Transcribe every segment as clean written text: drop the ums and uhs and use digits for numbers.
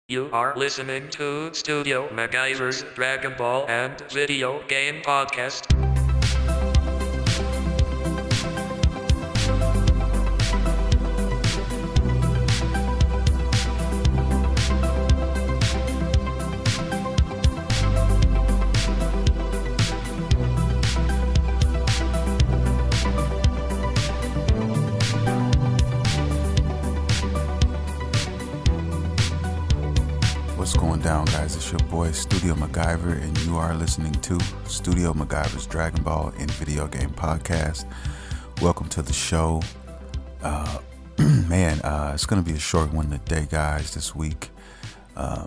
You are listening to Studio MacGyver's Dragon Ball and Video Game Podcast. What's going down, guys? It's your boy Studio MacGyver, and you are listening to Studio MacGyver's Dragon Ball and Video Game Podcast. Welcome to the show. It's going to be a short one today, guys, this week.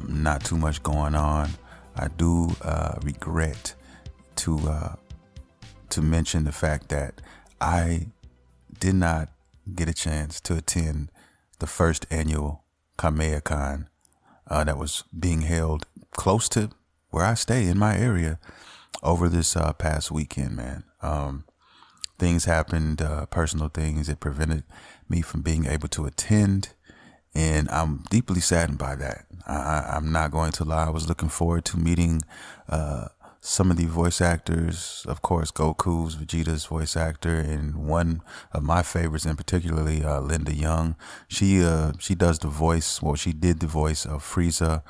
Not too much going on. I do regret to mention the fact that I did not get a chance to attend the first annual Kameha Con that was being held close to where I stay in my area over this past weekend, man. Things happened, personal things that prevented me from being able to attend, and I'm deeply saddened by that. I'm not going to lie. I was looking forward to meeting some of the voice actors, of course, Goku's, Vegeta's voice actor, and one of my favorites in particularly, Linda Young. She does the voice, well, she did the voice of Frieza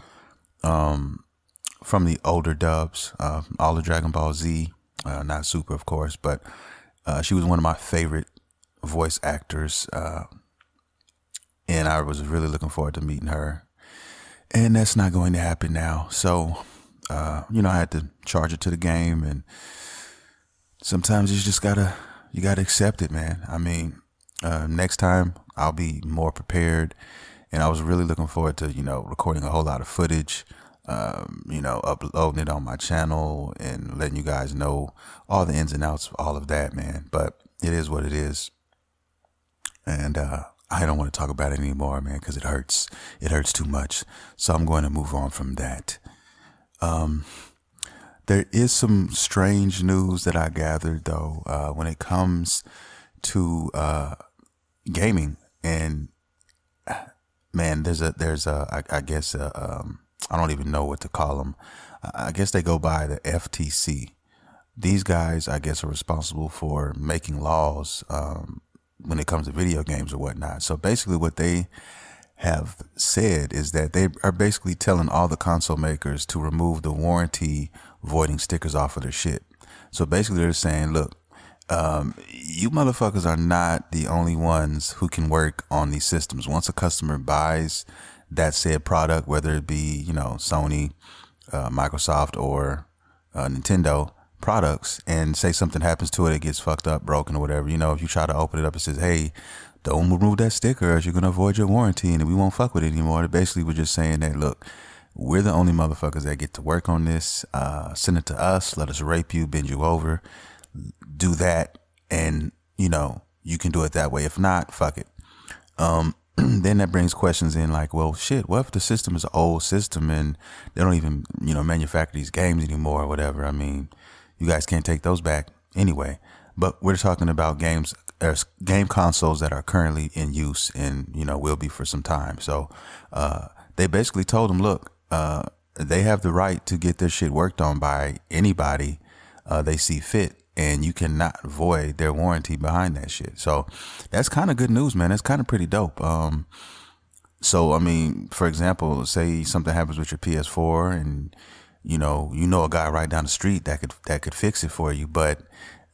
from the older dubs, all of Dragon Ball Z, not Super, of course, but she was one of my favorite voice actors, and I was really looking forward to meeting her. And that's not going to happen now. So, I had to charge it to the game, and sometimes you just gotta accept it, man. I mean, next time I'll be more prepared, and I was really looking forward to, recording a whole lot of footage, uploading it on my channel and letting you guys know all the ins and outs of all of that, man. But it is what it is. And, I don't want to talk about it anymore, man, because it hurts. It hurts too much. So I'm going to move on from that. There is some strange news that I gathered, though, when it comes to gaming, and man, I guess I don't even know what to call them. I guess they go by the FTC. These guys, I guess, are responsible for making laws when it comes to video games or whatnot. So basically, what they have said is that they are basically telling all the console makers to remove the warranty voiding stickers off of their shit. So basically they're saying, look, you motherfuckers are not the only ones who can work on these systems. Once a customer buys that said product, whether it be, Sony, Microsoft, or Nintendo products, and say something happens to it, it gets fucked up, broken, or whatever, if you try to open it up, it says, hey, don't remove that sticker or you're going to avoid your warranty and we won't fuck with it anymore. They basically were just saying that, look, we're the only motherfuckers that get to work on this. Send it to us. Let us rape you, bend you over, do that. And, you can do it that way. If not, fuck it. Then that brings questions in like, well, shit, what if the system is an old system and they don't even, manufacture these games anymore or whatever? I mean, you guys can't take those back anyway. But we're talking about games. There's game consoles that are currently in use and, will be for some time. So they basically told them, look, they have the right to get their shit worked on by anybody they see fit, and you cannot void their warranty behind that shit. So that's kind of good news, man. That's kind of pretty dope. So, I mean, for example, say something happens with your PS4 and, a guy right down the street that could fix it for you. But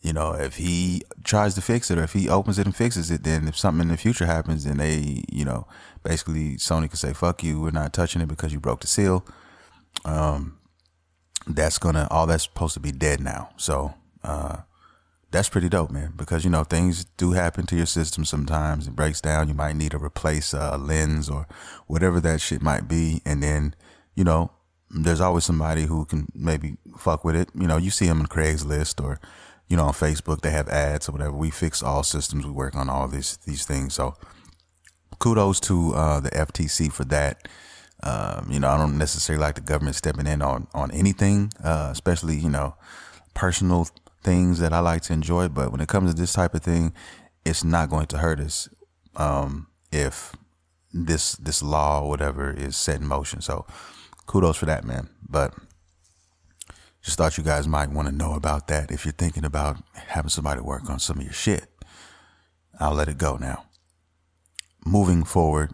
if he tries to fix it or if he opens it and fixes it, then if something in the future happens, then they, basically Sony could say, fuck you, we're not touching it because you broke the seal. All that's supposed to be dead now. So, that's pretty dope, man, because, things do happen to your system sometimes. It breaks down. You might need to replace a lens or whatever that shit might be. And then, there's always somebody who can maybe fuck with it. You see them on Craigslist or, on Facebook, they have ads or whatever. We fix all systems. We work on all these things. So kudos to the FTC for that. I don't necessarily like the government stepping in on anything, especially, personal things that I like to enjoy. But when it comes to this type of thing, it's not going to hurt us if this law or whatever is set in motion. So kudos for that, man. But just thought you guys might want to know about that if you're thinking about having somebody work on some of your shit. I'll let it go now. Moving forward,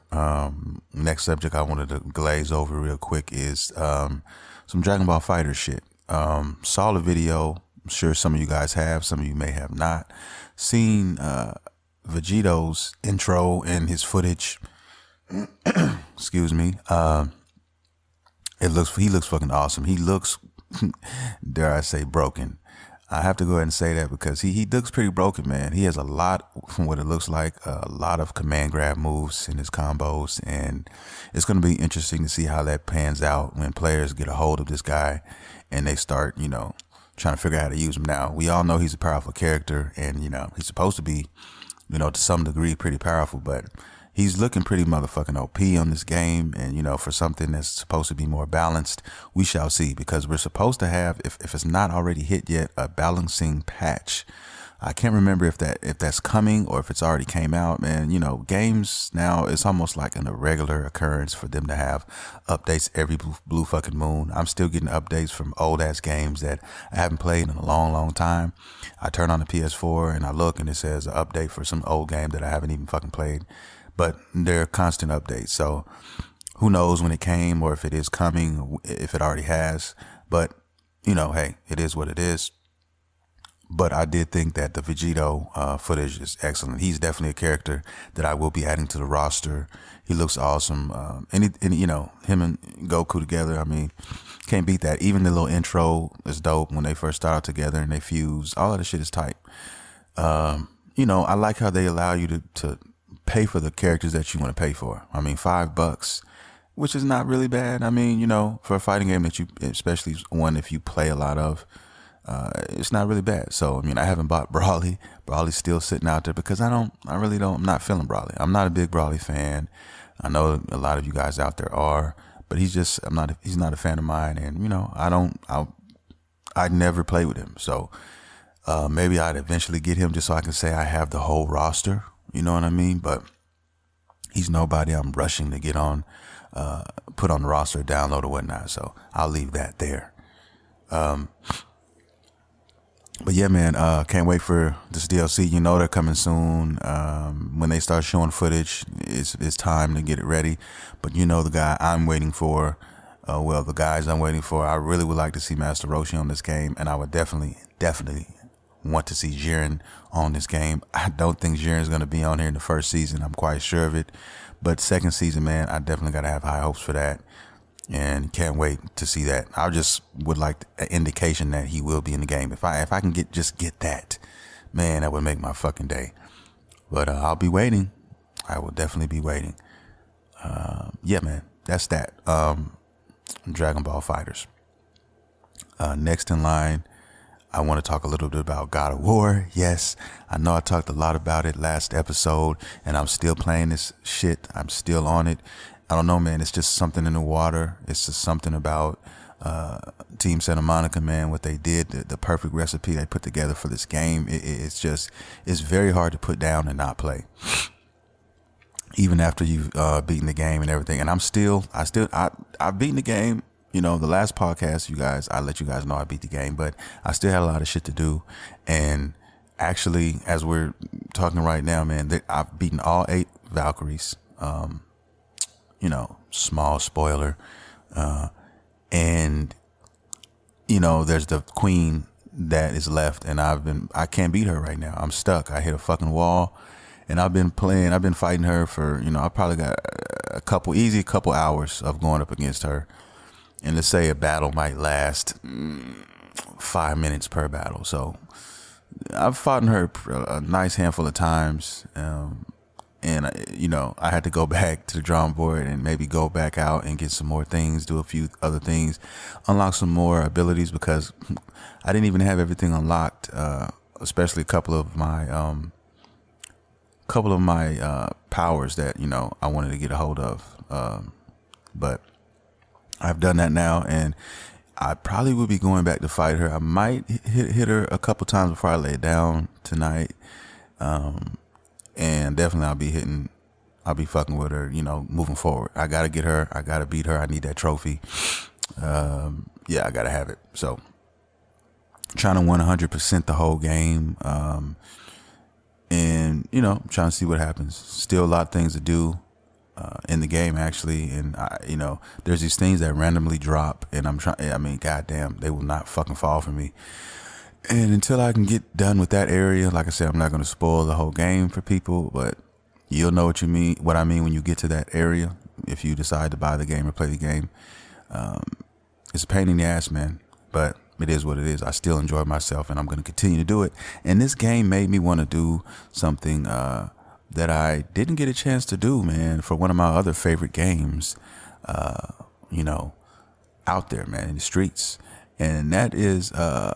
next subject I wanted to glaze over real quick is some Dragon Ball Fighter shit. Saw the video. I'm sure some of you guys have, some of you may have not seen Vegito's intro and his footage. Excuse me. He looks fucking awesome. He looks, dare I say, broken. I have to go ahead and say that because he looks pretty broken, man. He has a lot, from what it looks like, a lot of command grab moves in his combos, and it's going to be interesting to see how that pans out when players get a hold of this guy and they start, trying to figure out how to use him. Now, we all know he's a powerful character, and, he's supposed to be, to some degree pretty powerful, but he's looking pretty motherfucking OP on this game. And, for something that's supposed to be more balanced, we shall see, because we're supposed to have, if it's not already hit yet, a balancing patch. I can't remember if that's coming or if it's already came out, man. Games now, it's almost like an irregular occurrence for them to have updates every blue fucking moon. I'm still getting updates from old ass games that I haven't played in a long, long time. I turn on the PS4 and I look and it says an update for some old game that I haven't even fucking played. But they're constant updates. So who knows when it came or if it is coming, if it already has. But, hey, it is what it is. But I did think that the Vegito footage is excellent. He's definitely a character that I will be adding to the roster. He looks awesome. And him and Goku together, I mean, can't beat that. Even the little intro is dope when they first start out together and they fuse. All of the shit is tight. I like how they allow you to pay for the characters that you want to pay for. I mean, $5, which is not really bad. I mean, for a fighting game that you, especially one if you play a lot of, it's not really bad. So, I mean, I haven't bought Brawly. Brawly's still sitting out there because I'm not feeling Brawly. I'm not a big Brawly fan. I know a lot of you guys out there are, but he's not a fan of mine. And, I'd never play with him. So, maybe I'd eventually get him just so I can say I have the whole roster. You know what I mean? But he's nobody I'm rushing to get on, put on the roster, download or whatnot. So I'll leave that there. But yeah, man, can't wait for this DLC. They're coming soon. When they start showing footage, it's time to get it ready. But the guy I'm waiting for, the guys I'm waiting for, I really would like to see Master Roshi on this game. And I would definitely want to see Jiren on this game. I don't think Jiren's going to be on here in the first season. I'm quite sure of it. But second season, man, I definitely got to have high hopes for that. And can't wait to see that. I just would like an indication that he will be in the game. If I can get that, man, that would make my fucking day. But I'll be waiting. I will definitely be waiting. Yeah, man, that's that. Dragon Ball Fighters. Next in line, I want to talk a little bit about God of War. Yes, I know I talked a lot about it last episode, and I'm still playing this shit. I'm still on it. I don't know, man. It's just something in the water. It's just something about Team Santa Monica, man, what they did, the perfect recipe they put together for this game. It's very hard to put down and not play. Even after you've beaten the game and everything. And I've beaten the game. The last podcast, I let you guys know I beat the game, but I still had a lot of shit to do. And actually, as we're talking right now, man, I've beaten all 8 Valkyries. Small spoiler. And, there's the queen that is left, and I can't beat her right now. I'm stuck. I hit a fucking wall, and I've been fighting her for, I probably got a couple hours of going up against her. And let's say a battle might last 5 minutes per battle. So I've fought her a nice handful of times. And, I had to go back to the drawing board and maybe go back out and get some more things, do a few other things, unlock some more abilities because I didn't even have everything unlocked, especially a couple of my powers that, I wanted to get a hold of. But I've done that now, and I probably will be going back to fight her. I might hit her a couple times before I lay down tonight. And definitely I'll be hitting I'll be fucking with her, you know, moving forward. I gotta get her. I gotta beat her. I need that trophy. Yeah, I gotta have it. So trying to 100% the whole game. And you know, trying to see what happens. Still a lot of things to do in the game, actually. And you know, there's these things that randomly drop, and I'm trying. I mean, goddamn, they will not fucking fall for me. And until I can get done with that area, like I said, I'm not going to spoil the whole game for people, but you'll know what I mean when you get to that area. If you decide to buy the game or play the game, it's a pain in the ass, man. But it is what it is. I still enjoy myself, and I'm going to continue to do it. And this game made me want to do something that I didn't get a chance to do, man, for one of my other favorite games, you know, out there, man, in the streets. And that is, I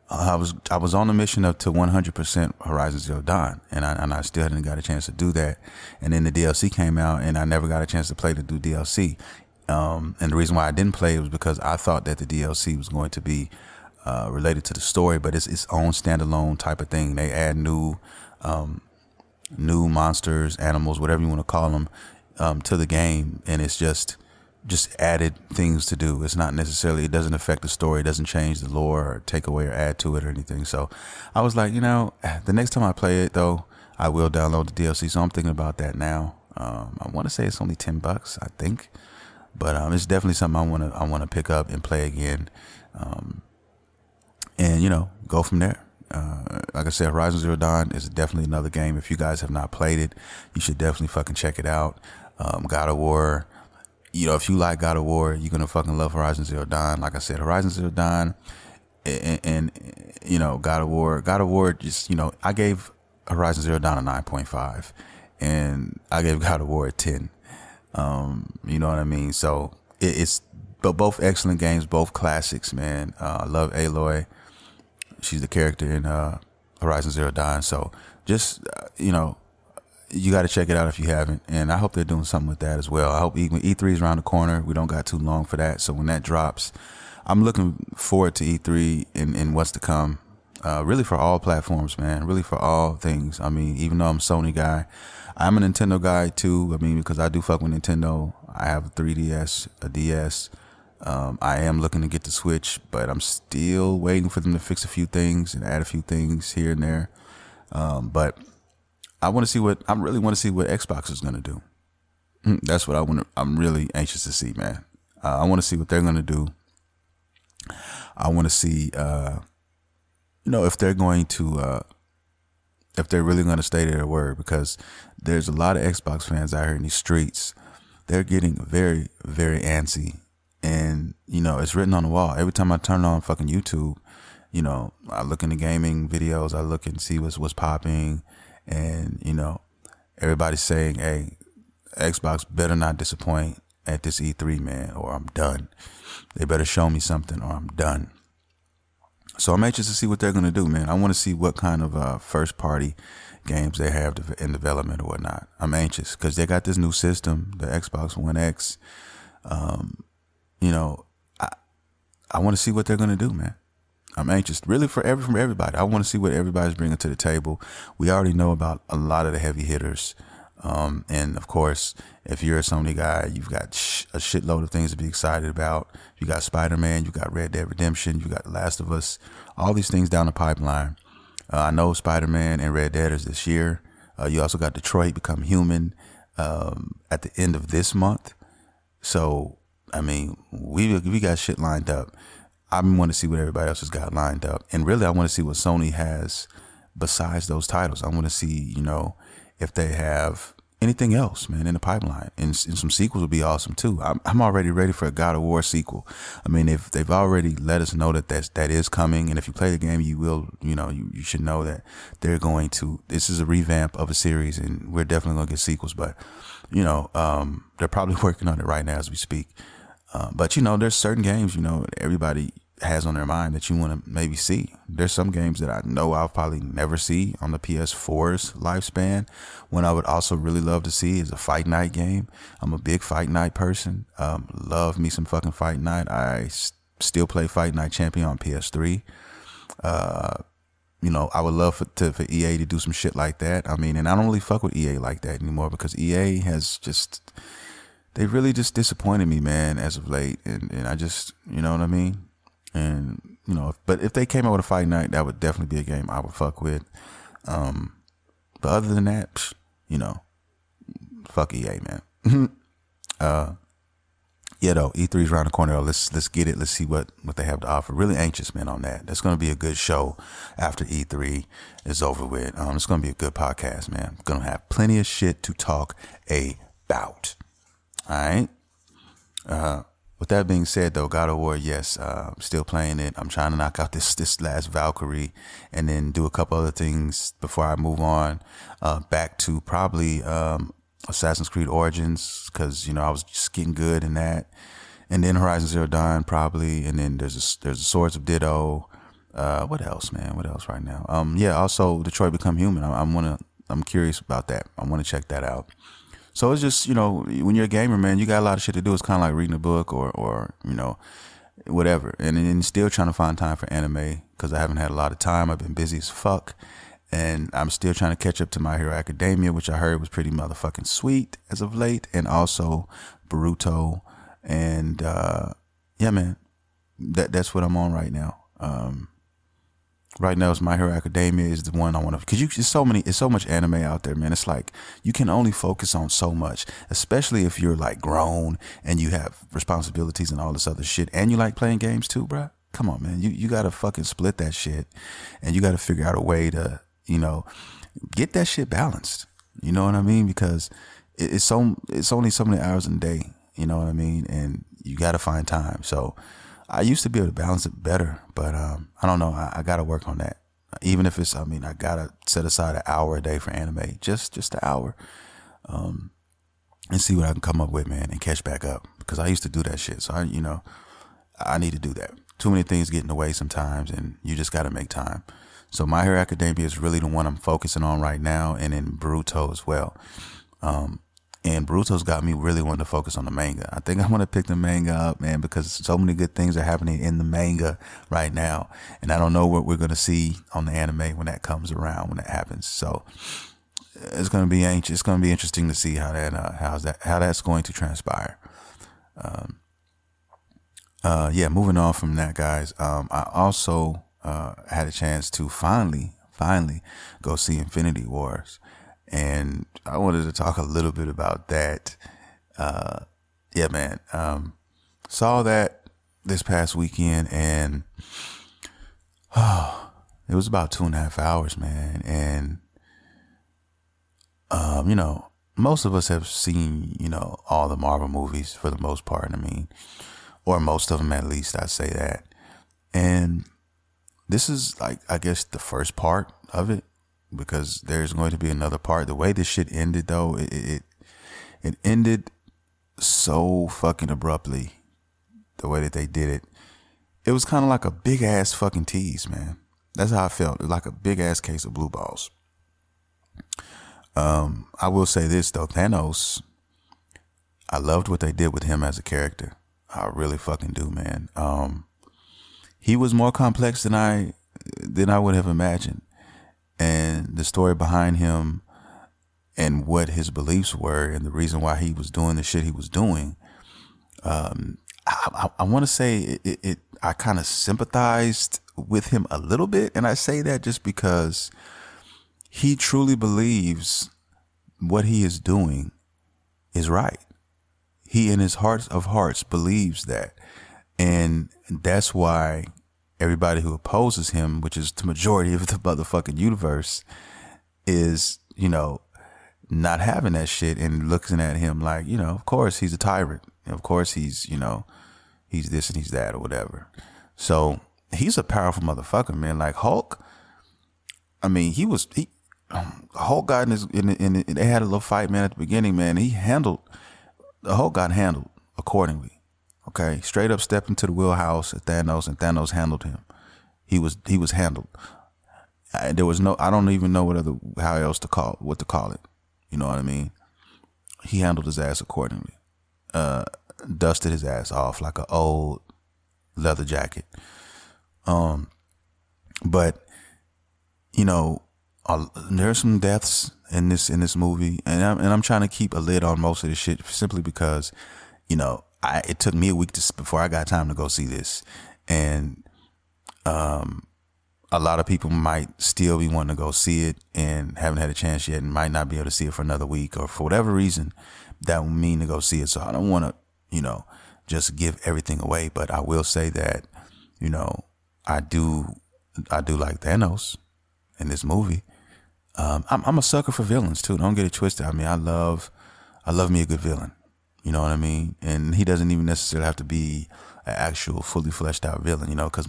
was on a mission up to 100% Horizon Zero Dawn, and I still hadn't got a chance to do that. And then the DLC came out, and I never got a chance to play the new DLC. And the reason why I didn't play it was because I thought that the DLC was going to be related to the story, but it's its own standalone type of thing. They add new monsters, animals, whatever you want to call them, to the game, and it's just added things to do. It's not necessarily, it doesn't affect the story, it doesn't change the lore or take away or add to it or anything. So I was like, you know, the next time I play it though, I will download the DLC. So I'm thinking about that now. I want to say it's only $10, I think, but it's definitely something I want to pick up and play again, and you know, go from there. Like I said, Horizon Zero Dawn is definitely another game. If you guys have not played it, you should definitely fucking check it out. God of War, you know, if you like God of War, you're gonna fucking love Horizon Zero Dawn. Like I said, Horizon Zero Dawn and you know, God of War just, you know, I gave Horizon Zero Dawn a 9.5 and I gave God of War a 10. You know what I mean? So it's but both excellent games, both classics, man. I love Aloy. She's the character in Horizon Zero Dawn. So just you know, you got to check it out if you haven't, and I hope they're doing something with that as well. I hope E3 is around the corner. We don't got too long for that, so when that drops, I'm looking forward to E3 and what's to come. Really for all platforms, man. Really for all things. I mean, even though I'm a Sony guy, I'm a Nintendo guy too. I mean, because I do fuck with Nintendo. I have a 3DS, a DS. I am looking to get the Switch, but I'm still waiting for them to fix a few things and add a few things here and there. But I really want to see what Xbox is going to do. That's what I'm really anxious to see, man. I want to see what they're going to do. I want to see, you know, if they're going to, if they're really going to stay to their word, because there's a lot of Xbox fans out here in these streets. They're getting very, very antsy, and you know, it's written on the wall. Every time I turn on fucking YouTube, you know, I look into gaming videos, I look and see what's popping. And, you know, everybody's saying, hey, Xbox better not disappoint at this E3, man, or I'm done. They better show me something or I'm done. So I'm anxious to see what they're going to do, man. I want to see what kind of first party games they have in development or whatnot. I'm anxious because they got this new system, the Xbox One X. You know, I want to see what they're going to do, man. I'm anxious, really, from everybody. I want to see what everybody's bringing to the table. We already know about a lot of the heavy hitters. And, of course, if you're a Sony guy, you've got a shitload of things to be excited about. You got Spider-Man, you got Red Dead Redemption, you got The Last of Us, all these things down the pipeline. I know Spider-Man and Red Dead is this year. You also got Detroit Become Human at the end of this month. So, I mean, we got shit lined up. I want to see what everybody else has got lined up. And really, I want to see what Sony has besides those titles. I want to see, you know, if they have anything else, man, in the pipeline. And some sequels would be awesome, too. I'm already ready for a God of War sequel. I mean, if they've already let us know that that is coming. And if you play the game, you will, you know, you should know that they're going to, this is a revamp of a series, and we're definitely going to get sequels. But, you know, they're probably working on it right now as we speak. But, you know, there's certain games, you know, everybody has on their mind that you want to maybe see. There's some games that I know I'll probably never see on the PS4's lifespan. One I would also really love to see is a Fight Night game. I'm a big Fight Night person. Love me some fucking Fight Night. I still play Fight Night Champion on PS3. I would love for EA to do some shit like that. I mean, and I don't really fuck with EA like that anymore because EA has just, they really just disappointed me, man, as of late. And I just, you know what I mean? And, but if they came out with a Fight Night, that would definitely be a game I would fuck with. But other than that, fuck EA, man. Yeah, though, E3's around the corner. Though. Let's get it. Let's see what they have to offer. Really anxious, man, on that. That's going to be a good show after E3 is over with. It's going to be a good podcast, man. Going to have plenty of shit to talk about. All right. With that being said, though, God of War, yes, I'm still playing it. I'm trying to knock out this last Valkyrie and then do a couple other things before I move on back to probably Assassin's Creed Origins, because I was just getting good in that, and then Horizon Zero Dawn probably, and then there's the Swords of Ditto. What else, man? What else right now? Yeah, also Detroit Become Human. I'm curious about that. I want to check that out. So it's just when you're a gamer, man, you got a lot of shit to do. It's kind of like reading a book or whatever, and still trying to find time for anime because I haven't had a lot of time. I've been busy as fuck. And I'm still trying to catch up to My Hero Academia, which I heard was pretty motherfucking sweet as of late. And also Boruto. And yeah, man, that's what I'm on right now. Right now, it's My Hero Academia is the one I want to, because it's so much anime out there, man. It's like you can only focus on so much, especially if you're like grown and you have responsibilities and all this other shit, and you like playing games too, bruh. Come on, man. You got to fucking split that shit, and you got to figure out a way to get that shit balanced. You know what I mean? Because it's only so many hours in a day. You know what I mean? And you got to find time. So I used to be able to balance it better, but I don't know. I got to work on that. Even if it's, I got to set aside an hour a day for anime, just an hour, and see what I can come up with, man, and catch back up. Because I used to do that shit. So I need to do that. Too many things get in the way sometimes, and you just got to make time. So My Hero Academia is really the one I'm focusing on right now, and then Boruto as well. And Boruto's got me really wanting to focus on the manga. I think I want to pick the manga up, man, because so many good things are happening in the manga right now. And I don't know what we're going to see on the anime when that comes around, when that happens. So it's going to be anxious. It's going to be interesting to see how that's going to transpire. Yeah, moving on from that, guys. I also had a chance to finally go see Infinity Wars. And I wanted to talk a little bit about that. Yeah, man. Saw that this past weekend, and it was about 2.5 hours, man. And, most of us have seen, all the Marvel movies for the most part. Or most of them, at least, I'd say that. And this is like, I guess, the first part of it, because there's going to be another part. The way this shit ended, though, it ended so fucking abruptly. The way that they did it, it was kind of like a big ass fucking tease, man. That's how I felt. It was like a big ass case of blue balls. I will say this though, Thanos, I loved what they did with him as a character. I really fucking do, man. He was more complex than I would have imagined. And the story behind him and what his beliefs were and the reason why he was doing the shit he was doing. I want to say I kind of sympathized with him a little bit. And I say that just because he truly believes what he is doing is right. He, in his heart of hearts, believes that. And that's why everybody who opposes him, which is the majority of the motherfucking universe, is, not having that shit and looking at him like, of course he's a tyrant. Of course he's this and he's that or whatever. So he's a powerful motherfucker, man. Like Hulk, Hulk got they had a little fight, man, at the beginning, man. The Hulk got handled accordingly. Okay, straight up stepped into the wheelhouse at Thanos, and Thanos handled him. He was handled. There was no, I don't even know what to call it. You know what I mean? He handled his ass accordingly. Dusted his ass off like an old leather jacket. But you know, there are some deaths in this movie, and I'm trying to keep a lid on most of this shit simply because, you know, it took me a week before I got time to go see this, and a lot of people might still be wanting to go see it and haven't had a chance yet, and might not be able to see it for another week, or for whatever reason that would mean to go see it. So I don't want to, you know, just give everything away, but I will say that, you know, I do like Thanos in this movie. I'm a sucker for villains too. Don't get it twisted. I mean, I love me a good villain. You know what I mean? And he doesn't even necessarily have to be an actual fully fleshed out villain, you know, because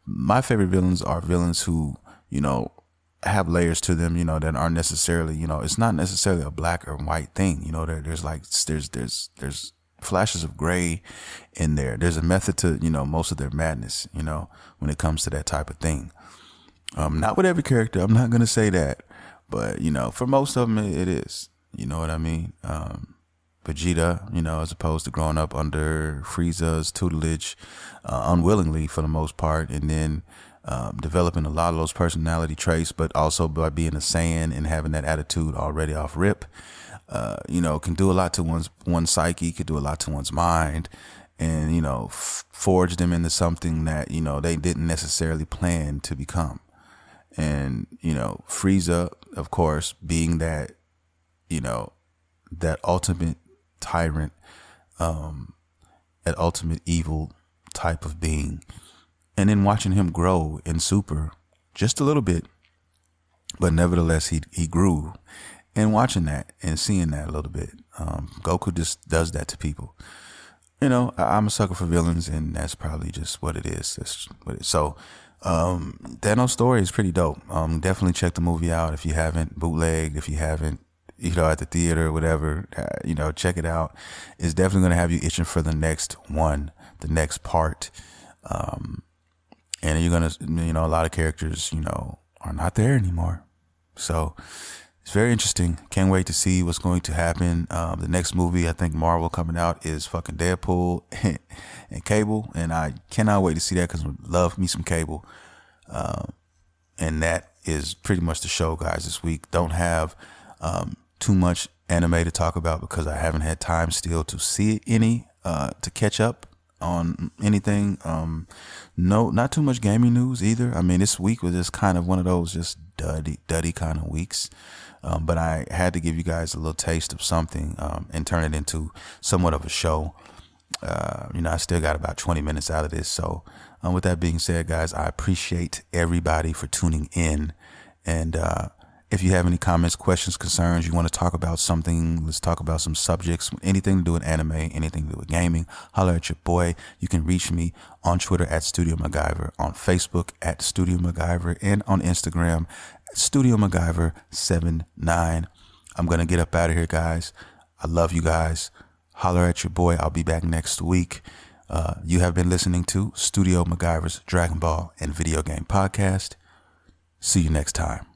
my favorite villains are villains who, you know, have layers to them, you know, that aren't necessarily, you know, it's not necessarily a black or white thing. You know, there's flashes of gray in there. There's a method to, you know, most of their madness, you know, when it comes to that type of thing. Not with every character, I'm not going to say that, but, you know, for most of them, it is, you know what I mean? Vegeta, you know, as opposed to growing up under Frieza's tutelage, unwillingly for the most part, and then developing a lot of those personality traits, but also by being a Saiyan and having that attitude already off rip, you know, can do a lot to one's psyche, could do a lot to one's mind, and, you know, forge them into something that, you know, they didn't necessarily plan to become. And, you know, Frieza, of course, being that, you know, that ultimate tyrant, that ultimate evil type of being, and then watching him grow in Super just a little bit, but nevertheless he grew, and watching that and seeing that a little bit. Goku just does that to people. You know, I'm a sucker for villains, and that's probably just what it is. That's what it. So Thanos' story is pretty dope. Definitely check the movie out if you haven't, bootlegged if you haven't, you know, at the theater or whatever, you know, check it out. It's definitely going to have you itching for the next one, the next part. And you're going to, you know, a lot of characters, you know, are not there anymore. So it's very interesting. Can't wait to see what's going to happen. The next movie, I think Marvel coming out, is fucking Deadpool and Cable. And I cannot wait to see that because I love me some Cable. And that is pretty much the show, guys, this week. Don't have too much anime to talk about because I haven't had time still to see any, to catch up on anything. No, not too much gaming news either. I mean, this week was just kind of one of those just duddy kind of weeks. But I had to give you guys a little taste of something and turn it into somewhat of a show. You know, I still got about 20 minutes out of this. So with that being said, guys, I appreciate everybody for tuning in. And if you have any comments, questions, concerns, you want to talk about something, let's talk about some subjects, anything to do with anime, anything to do with gaming, holler at your boy. You can reach me on Twitter at Studio MacGyver, on Facebook at Studio MacGyver, and on Instagram at Studio MacGyver 79. I'm going to get up out of here, guys. I love you guys. Holler at your boy. I'll be back next week. You have been listening to Studio MacGyver's Dragon Ball and Video Game Podcast. See you next time.